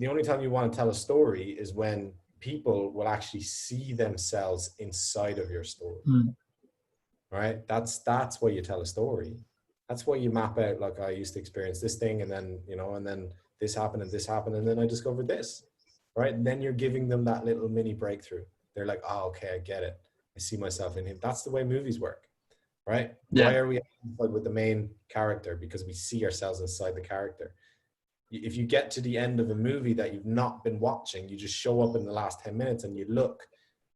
the only time you want to tell a story is when people will actually see themselves inside of your story, right? That's why you tell a story. That's why you map out, like, I used to experience this thing, and then, you know, and then this happened and this happened, and then I discovered this, right? And then you're giving them that little mini breakthrough. They're like, oh, okay, I get it. I see myself in him. That's the way movies work, right? Yeah. Why are we identified with the main character? Because we see ourselves inside the character. If you get to the end of a movie that you've not been watching, you just show up in the last 10 minutes and you look,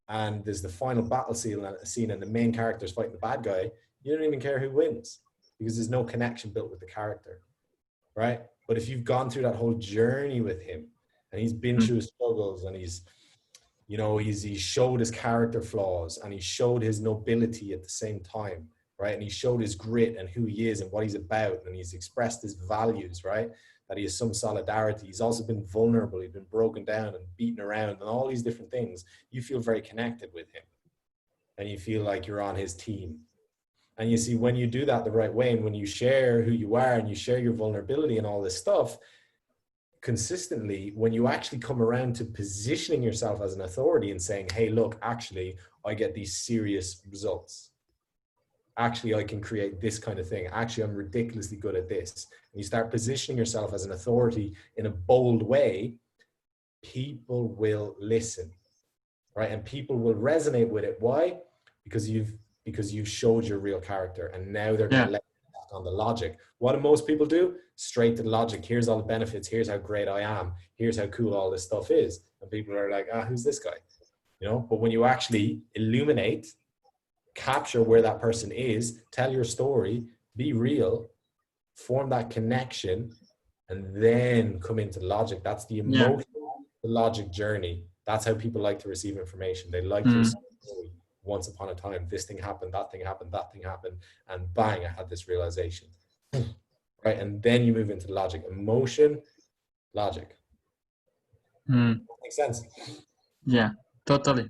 and there's the final battle scene and the main character is fighting the bad guy, you don't even care who wins because there's no connection built with the character, right? But if you've gone through that whole journey with him and he's been through his struggles, and he's, you know, he showed his character flaws and he showed his nobility at the same time, right? And he showed his grit and who he is and what he's about, and he's expressed his values, right? That he has some solidarity. He's also been vulnerable. He's been broken down and beaten around and all these different things. You feel very connected with him and you feel like you're on his team. And you see, when you do that the right way, and when you share who you are and you share your vulnerability and all this stuff consistently, when you actually come around to positioning yourself as an authority and saying, hey, look, actually, I get these serious results. Actually, I can create this kind of thing. Actually, I'm ridiculously good at this. And you start positioning yourself as an authority in a bold way, people will listen, right? And people will resonate with it. Why? Because you've showed your real character, and now they're going to let you on the logic. What do most people do? Straight to the logic. Here's all the benefits. Here's how great I am. Here's how cool all this stuff is. And people are like, who's this guy? You know, but when you actually illuminate, capture where that person is, tell your story, be real, form that connection, and then come into logic. That's the emotional, the logic journey. That's how people like to receive information. They like to receive a story. Once upon a time, this thing happened, that thing happened, that thing happened, and bang, I had this realization. Right? And then you move into logic. Emotion, logic. Makes sense? Yeah, totally.